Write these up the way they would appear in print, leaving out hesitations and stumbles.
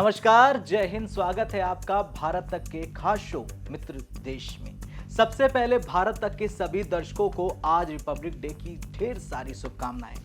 नमस्कार, जय हिंद। स्वागत है आपका भारत तक के खास शो मित्र देश में। सबसे पहले भारत तक के सभी दर्शकों को आज रिपब्लिक डे की ढेर सारी शुभकामनाएं।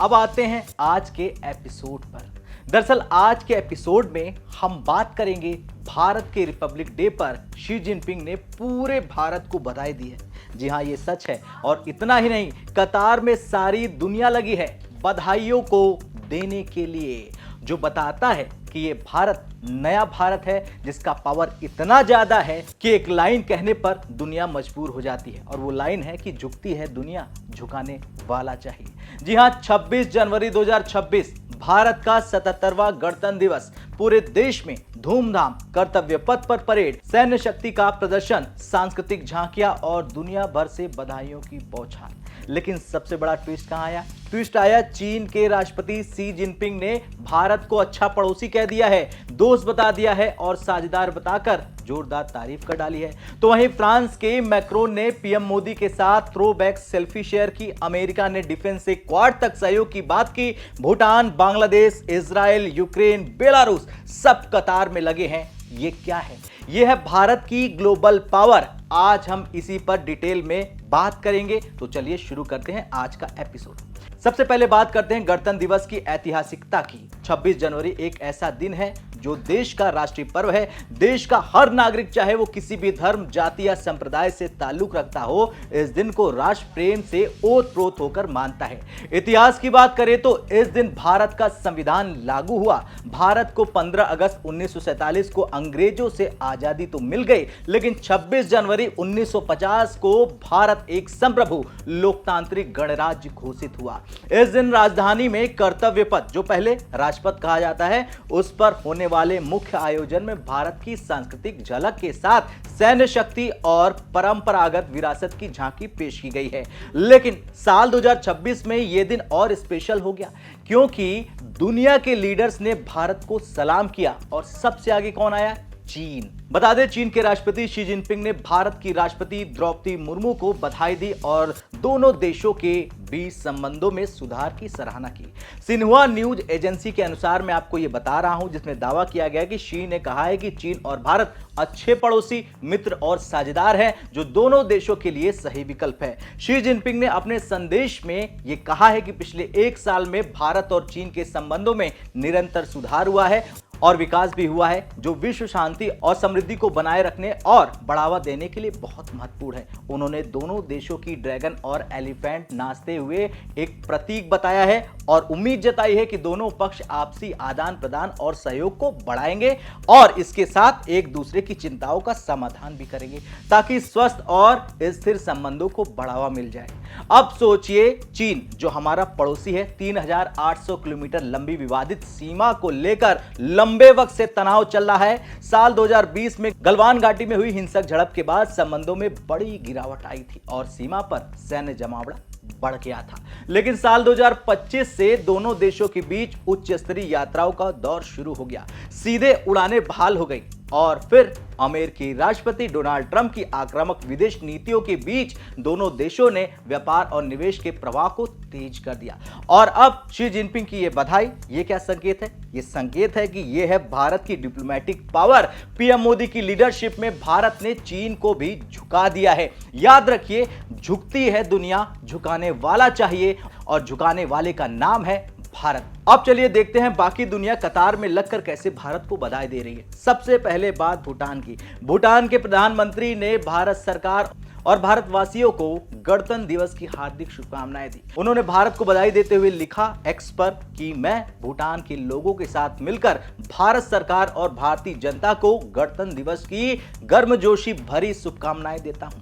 अब आते हैं आज के एपिसोड पर। दरअसल आज के एपिसोड में हम बात करेंगे भारत के रिपब्लिक डे पर शी जिनपिंग ने पूरे भारत को बधाई दी है। जी हाँ, ये सच है। और इतना ही नहीं, कतार में सारी दुनिया लगी है बधाइयों को देने के लिए, जो बताता है कि ये भारत नया भारत है जिसका पावर इतना ज्यादा है कि एक लाइन कहने पर दुनिया मजबूर हो जाती है। और वो लाइन है कि झुकती है दुनिया, झुकाने वाला चाहिए। जी हाँ, 26 जनवरी 2026 भारत का 77वां गणतंत्र दिवस। पूरे देश में धूमधाम, कर्तव्य पथ पर परेड, सैन्य शक्ति का प्रदर्शन, सांस्कृतिक झांकियां और दुनिया भर से बधाइयों की बौछार। लेकिन सबसे बड़ा ट्विस्ट कहां आया? ट्विस्ट आया चीन के राष्ट्रपति शी जिनपिंग ने भारत को अच्छा पड़ोसी कह दिया है, दोस्त बता दिया है और साझेदार बताकर जोरदार तारीफ कर डाली है। तो वहीं फ्रांस के मैक्रोन ने पीएम मोदी के साथ थ्रोबैक सेल्फी शेयर की। अमेरिका ने डिफेंस से क्वाड तक सहयोग की बात की। Bhutan, Bangladesh, Israel, Ukraine, Belarus सब कतार में लगे हैं। ये क्या है? ये है भारत की ग्लोबल पावर। आज हम इसी पर डिटेल में बात करेंगे। तो चलिए शुरू करते हैं आज का एपिसोड। सबसे पहले बात करते हैं गणतंत्र दिवस की ऐतिहासिकता की। 26 जनवरी एक ऐसा दिन है जो देश का राष्ट्रीय पर्व है। देश का हर नागरिक, चाहे वो किसी भी धर्म, जाति या संप्रदाय से ताल्लुक रखता हो, इस दिन को राष्ट्र प्रेम से ओतप्रोत होकर मानता है। इतिहास की बात करें तो इस दिन भारत का संविधान लागू हुआ। भारत को 15 अगस्त 1947 को अंग्रेजों से आजादी तो मिल गई, लेकिन 26 जनवरी 1950 को भारत एक संप्रभु लोकतांत्रिक गणराज्य घोषित हुआ। इस दिन राजधानी में कर्तव्य पथ, जो पहले राजपथ कहा जाता है, उस पर होने वाले मुख्य आयोजन में भारत की सांस्कृतिक झलक के साथ सैन्य शक्ति और परंपरागत विरासत की झांकी पेश की गई है। लेकिन साल 2026 में यह दिन और स्पेशल हो गया, क्योंकि दुनिया के लीडर्स ने भारत को सलाम किया। और सबसे आगे कौन आया? चीन। बता दें, चीन के राष्ट्रपति शी जिनपिंग ने भारत की राष्ट्रपति द्रौपदी मुर्मू को बधाई दी और दोनों देशों के बीच संबंधों में सुधार की सराहना की। सिन्हुआ न्यूज एजेंसी के अनुसार मैं आपको यह बता रहा हूं, जिसमें दावा किया गया कि शी ने कहा है कि चीन और भारत अच्छे पड़ोसी, मित्र और साझेदार हैं, जो दोनों देशों के लिए सही विकल्प है। शी जिनपिंग ने अपने संदेश में यह कहा है कि पिछले एक साल में भारत और चीन के संबंधों में निरंतर सुधार हुआ है और विकास भी हुआ है, जो विश्व शांति और समृद्धि को बनाए रखने और बढ़ावा देने के लिए बहुत महत्वपूर्ण है। उन्होंने दोनों देशों की ड्रैगन और एलिफेंट नाचते हुए एक प्रतीक बताया है और उम्मीद जताई है कि दोनों पक्ष आपसी आदान प्रदान और सहयोग को बढ़ाएंगे और इसके साथ एक दूसरे की चिंताओं का समाधान भी करेंगे, ताकि स्वस्थ और स्थिर संबंधों को बढ़ावा मिल जाए। अब सोचिए, चीन जो हमारा पड़ोसी है, 3800 किलोमीटर लंबी विवादित सीमा को लेकर लंबे वक्त से तनाव चल रहा है। साल 2020 में गलवान घाटी में हुई हिंसक झड़प के बाद संबंधों में बड़ी गिरावट आई थी और सीमा पर सैन्य जमावड़ा बढ़ गया था। लेकिन साल 2025 से दोनों देशों के बीच उच्च स्तरीय यात्राओं का दौर शुरू हो गया। सीधे उड़ानें बहाल हो गई और फिर अमेरिकी राष्ट्रपति डोनाल्ड ट्रंप की आक्रामक विदेश नीतियों के बीच दोनों देशों ने व्यापार और निवेश के प्रवाह को तेज कर दिया। और अब शी जिनपिंग की ये बधाई, ये क्या संकेत है? ये संकेत है कि ये है भारत की डिप्लोमेटिक पावर। पीएम मोदी की लीडरशिप में भारत ने चीन को भी झुका दिया है। याद रखिए, झुकती है दुनिया, झुकाने वाला चाहिए और झुकाने वाले का नाम है भारत। अब चलिए देखते हैं बाकी दुनिया कतार में लगकर कैसे भारत को बधाई दे रही है। सबसे पहले बात भूटान की। भूटान के प्रधानमंत्री ने भारत सरकार और भारतवासियों को गणतंत्र दिवस की हार्दिक शुभकामनाएं दी। उन्होंने भारत को बधाई देते हुए लिखा एक्स पर कि मैं भूटान के लोगों के साथ मिलकर भारत सरकार और भारतीय जनता को गणतंत्र दिवस की गर्मजोशी भरी शुभकामनाएं देता हूं।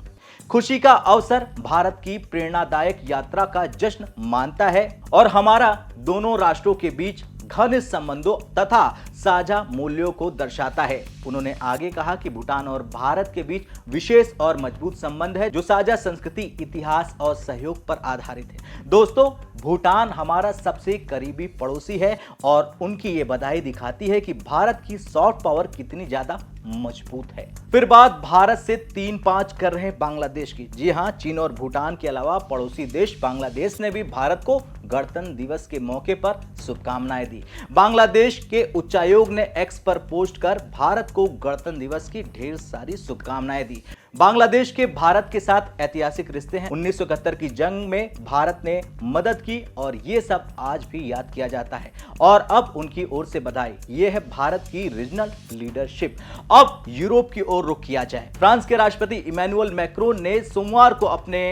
खुशी का अवसर भारत की प्रेरणादायक यात्रा का जश्न मानता है और हमारा दोनों राष्ट्रों के बीच घनिष्ठ संबंधों तथा साझा मूल्यों को दर्शाता है। उन्होंने आगे कहा कि भूटान और भारत के बीच विशेष और मजबूत संबंध है, जो साझा संस्कृति, इतिहास और सहयोग पर आधारित है। दोस्तों, भूटान हमारा सबसे करीबी पड़ोसी है और उनकी ये बधाई दिखाती है कि भारत की सॉफ्ट पावर कितनी ज्यादा मजबूत है। फिर बात भारत से 3-5 कर रहे हैं बांग्लादेश की। जी हां, चीन और भूटान के अलावा पड़ोसी देश बांग्लादेश ने भी भारत को गणतंत्र दिवस के मौके पर शुभकामनाएं दी। बांग्लादेश के उच्चायोग ने एक्स पर पोस्ट कर भारत को गणतंत्र दिवस की ढेर सारी शुभकामनाएं दी। बांग्लादेश के भारत के साथ ऐतिहासिक रिश्ते हैं। 1971 की जंग में भारत ने मदद की और ये सब आज भी याद किया जाता है और अब उनकी ओर से बधाई। ये है भारत की रीजनल लीडरशिप। अब यूरोप की ओर रुख किया जाए। फ्रांस के राष्ट्रपति इमैनुअल मैक्रोन ने सोमवार को अपने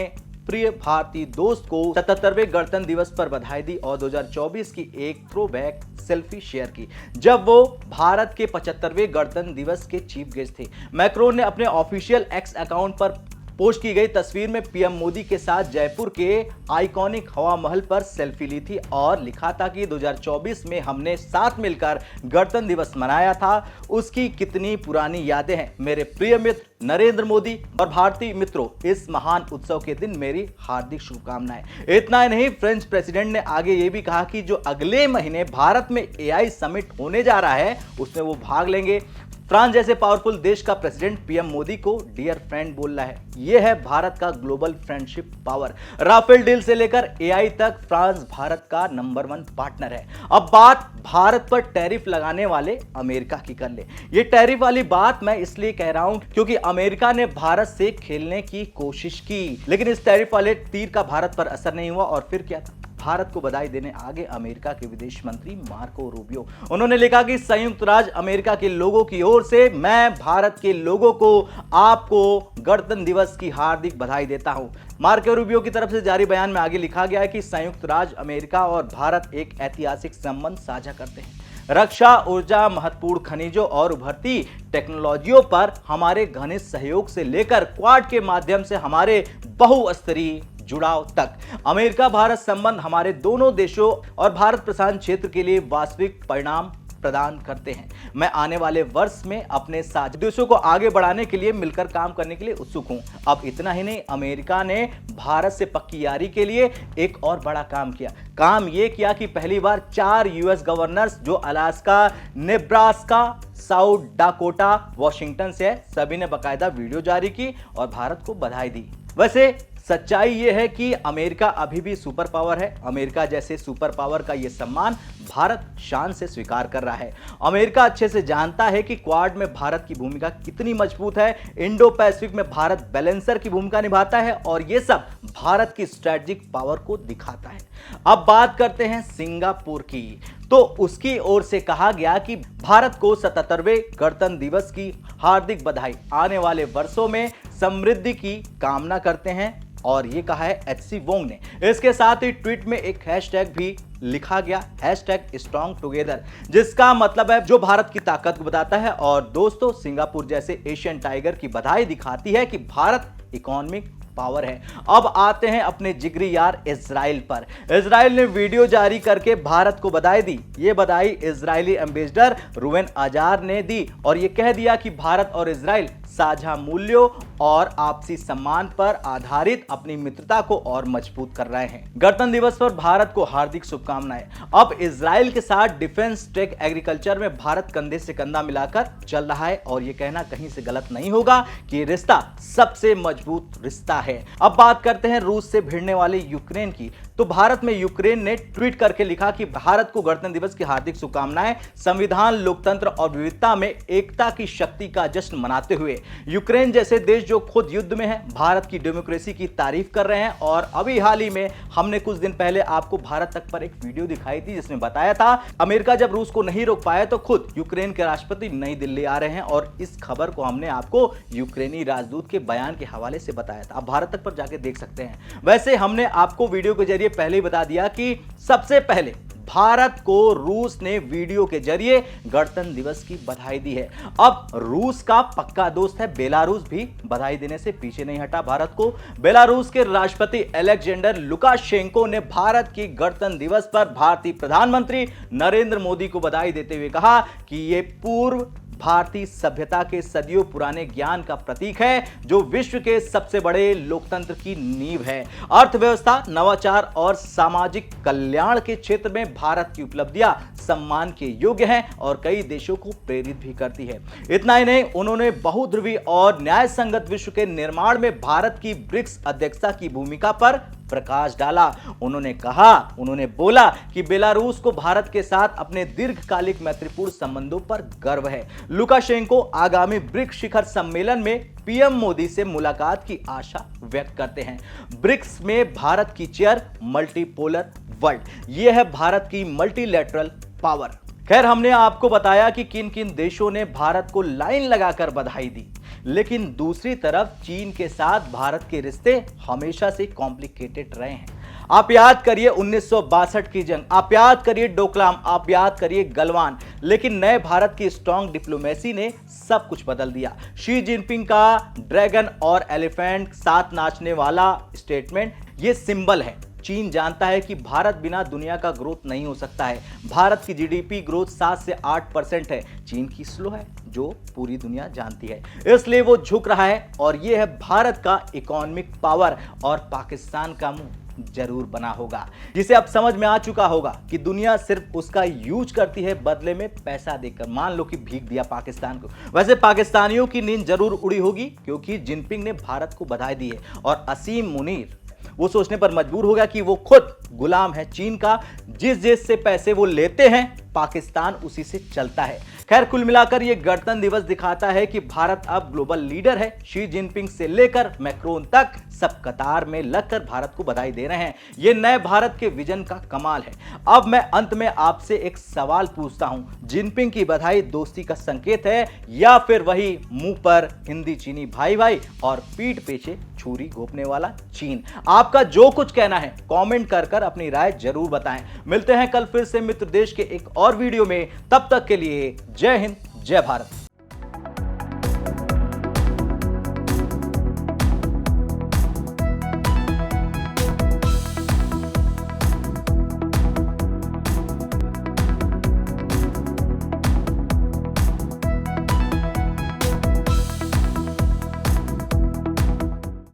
प्रिय भारतीय दोस्त को 77वें गणतंत्र दिवस पर बधाई दी और 2024 की एक थ्रोबैक सेल्फी शेयर की जब वो भारत के 75वें गणतंत्र दिवस के चीफ गेस्ट थे। मैक्रोन ने अपने ऑफिशियल एक्स अकाउंट पर पोस्ट की गई तस्वीर में पीएम मोदी के साथ जयपुर के आइकॉनिक हवा महल पर सेल्फी ली थी और लिखा था कि 2024 में हमने साथ मिलकर गणतंत्र दिवस मनाया था, उसकी कितनी पुरानी यादें हैं। मेरे प्रिय मित्र नरेंद्र मोदी और भारतीय मित्रों, इस महान उत्सव के दिन मेरी हार्दिक शुभकामनाएं। इतना ही नहीं, फ्रेंच प्रेसिडेंट ने आगे ये भी कहा कि जो अगले महीने भारत में एआई समिट होने जा रहा है उसमें वो भाग लेंगे। फ्रांस जैसे पावरफुल देश का प्रेसिडेंट पीएम मोदी को डियर फ्रेंड बोल रहा है। यह है भारत का global friendship power. Rafale deal से लेकर एआई तक फ्रांस भारत का नंबर 1 पार्टनर है। अब बात भारत पर टैरिफ लगाने वाले अमेरिका की कर ले। ये टैरिफ वाली बात मैं इसलिए कह रहा हूं क्योंकि अमेरिका ने भारत से खेलने की कोशिश की, लेकिन इस टैरिफ वाले तीर का भारत पर असर नहीं हुआ और फिर क्या था, भारत को बधाई देने आगे अमेरिका के विदेश मंत्री मार्को रूबियो। उन्होंने लिखा कि संयुक्त राज्य अमेरिका के लोगों की ओर से मैं भारत के लोगों को आपको गणतंत्र दिवस की हार्दिक बधाई देता हूं। मार्को रूबियो की तरफ से जारी बयान में आगे लिखा गया है कि संयुक्त राज्य अमेरिका और भारत एक ऐतिहासिक संबंध साझा करते हैं। रक्षा, ऊर्जा, महत्वपूर्ण खनिजों और उभरती टेक्नोलॉजियों पर हमारे घनिष्ठ सहयोग से लेकर क्वाड के माध्यम से हमारे बहुस्तरीय जुड़ाव तक अमेरिका भारत संबंध हमारे दोनों देशों और भारत प्रशांत क्षेत्र के लिए वास्तविक परिणाम प्रदान करते हैं। मैं आने वाले वर्ष में अपने साझा देशों को आगे बढ़ाने के लिए मिलकर काम करने के लिए उत्सुक हूं। अब इतना ही नहीं, अमेरिका ने भारत से पक्की यारी के लिए एक और बड़ा काम किया। काम यह किया कि पहली बार 4 यूएस गवर्नर्स जो Alaska, Nebraska, south Dakota, Washington से है, सभी ने बाकायदा वीडियो जारी की और भारत को बधाई दी। वैसे सच्चाई यह है कि अमेरिका अभी भी सुपर पावर है। अमेरिका जैसे सुपर पावर का यह सम्मान भारत शान से स्वीकार कर रहा है। अमेरिका अच्छे से जानता है कि क्वाड में भारत की भूमिका कितनी मजबूत है, इंडो पैसिफिक में भारत बैलेंसर की भूमिका निभाता है और यह सब भारत की स्ट्रेटेजिक पावर को दिखाता है। अब बात करते हैं सिंगापुर की, तो उसकी ओर से कहा गया कि भारत को 77वें गणतंत्र दिवस की हार्दिक बधाई, आने वाले वर्षों में समृद्धि की कामना करते हैं और ये कहा है एचसी वोंग ने। इसके साथ ही ट्वीट में एक हैशटैग भी लिखा गया, हैशटैग स्ट्रॉन्ग टुगेदर, जिसका मतलब है जो भारत की ताकत को बताता है। और दोस्तों, सिंगापुर जैसे एशियन टाइगर की बधाई दिखाती है कि भारत इकोनॉमिक पावर है। अब आते हैं अपने जिगरी यार इजराइल पर। इजराइल ने वीडियो जारी करके भारत को बधाई दी। ये बधाई इजरायली एम्बेसडर रुवेन आजार ने दी और ये कह दिया कि भारत और इजराइल साझा मूल्यों और आपसी सम्मान पर आधारित अपनी मित्रता को और मजबूत कर रहे हैं। गणतंत्र दिवस पर भारत को हार्दिक शुभकामनाएं। अब इजराइल के साथ डिफेंस, टेक, एग्रीकल्चर में भारत कंधे से कंधा मिलाकर चल रहा है और यह कहना कहीं से गलत नहीं होगा कि रिश्ता सबसे मजबूत रिश्ता है। अब बात करते हैं रूस से भिड़ने वाले यूक्रेन की, तो भारत में यूक्रेन ने ट्वीट करके लिखा कि भारत को गणतंत्र दिवस की हार्दिक शुभकामनाएं। संविधान, लोकतंत्र और विविधता में एकता की शक्ति का जश्न मनाते हुए यूक्रेन जैसे देश जो खुद युद्ध में है, भारत की डेमोक्रेसी की तारीफ कर रहे हैं। और अभी हाल ही में हमने कुछ दिन पहले आपको भारत तक पर एक वीडियो दिखाई थी जिसमें बताया था अमेरिका जब रूस को नहीं रोक पाया तो खुद यूक्रेन के राष्ट्रपति नई दिल्ली आ रहे हैं और इस खबर को हमने आपको यूक्रेनी राजदूत के बयान के हवाले से बताया था। आप भारत तक पर जाके देख सकते हैं। वैसे हमने आपको वीडियो के जरिए पहले ही बता दिया कि सबसे पहले भारत को रूस ने वीडियो के जरिए गणतंत्र दिवस की बधाई दी है। अब रूस का पक्का दोस्त है बेलारूस भी बधाई देने से पीछे नहीं हटा भारत को। बेलारूस के राष्ट्रपति अलेक्जेंडर लुकाशेंको ने भारत की गणतंत्र दिवस पर भारतीय प्रधानमंत्री नरेंद्र मोदी को बधाई देते हुए कहा कि यह पूर्व भारतीय सभ्यता के सदियों पुराने ज्ञान का प्रतीक है जो विश्व के सबसे बड़े लोकतंत्र की नींव है। अर्थव्यवस्था, नवाचार और सामाजिक कल्याण के क्षेत्र में भारत की उपलब्धियां सम्मान के योग्य हैं और कई देशों को प्रेरित भी करती है। इतना ही नहीं, उन्होंने बहुध्रुवी और न्याय संगत विश्व के निर्माण में भारत की ब्रिक्स अध्यक्षता की भूमिका पर प्रकाश डाला। उन्होंने बोला कि बेलारूस को भारत के साथ अपने दीर्घकालिक मैत्रीपूर्ण संबंधों पर गर्व है। लुकाशेंको आगामी ब्रिक्स शिखर सम्मेलन में पीएम मोदी से मुलाकात की आशा व्यक्त करते हैं। ब्रिक्स में भारत की चेयर, मल्टीपोलर वर्ल्ड, यह है भारत की मल्टीलैटरल पावर। खैर, हमने आपको बताया कि किन किन देशों ने भारत को लाइन लगाकर बधाई दी, लेकिन दूसरी तरफ चीन के साथ भारत के रिश्ते हमेशा से कॉम्प्लिकेटेड रहे हैं। आप याद करिए 1962 की जंग, आप याद करिए डोकलाम, आप याद करिए गलवान, लेकिन नए भारत की स्ट्रॉन्ग डिप्लोमेसी ने सब कुछ बदल दिया। शी जिनपिंग का ड्रैगन और एलिफेंट साथ नाचने वाला स्टेटमेंट, ये सिंबल है। चीन जानता है कि भारत बिना दुनिया का ग्रोथ नहीं हो सकता है। भारत की जीडीपी ग्रोथ 7 से 8% है, चीन की स्लो है, जो पूरी दुनिया जानती है। इसलिए वो झुक रहा है और ये है भारत का इकोनॉमिक पावर, और पाकिस्तान का मुंह जरूर बना होगा, जिसे अब समझ में आ चुका होगा कि दुनिया सिर्फ उसका यूज करती है बदले में पैसा देकर। मान लो कि भीख दिया पाकिस्तान को। वैसे पाकिस्तानियों की नींद जरूर उड़ी होगी, क्योंकि जिनपिंग ने भारत को बधाई दी है, और असीम मुनीर वो सोचने पर मजबूर हो गया कि वो खुद गुलाम है चीन का। जिस देश से पैसे वो लेते हैं, पाकिस्तान उसी से चलता है। खैर, कुल मिलाकर ये गणतंत्र दिवस दिखाता है कि भारत अब ग्लोबल लीडर है। शी जिनपिंग से लेकर मैक्रोन तक सब कतार में लगकर भारत को बधाई दे रहे हैं। ये नए भारत के विजन का कमाल है। अब मैं अंत में आपसे एक सवाल पूछता हूं, जिनपिंग की बधाई दोस्ती का संकेत है, या फिर वही मुंह पर हिंदी चीनी भाई भाई और पीठ पीछे छुरी घोंपने वाला चीन? आपका जो कुछ कहना है कमेंट कर अपनी राय जरूर बताएं। मिलते हैं कल फिर से मित्र देश के एक और वीडियो में। तब तक के लिए जय हिंद, जय भारत।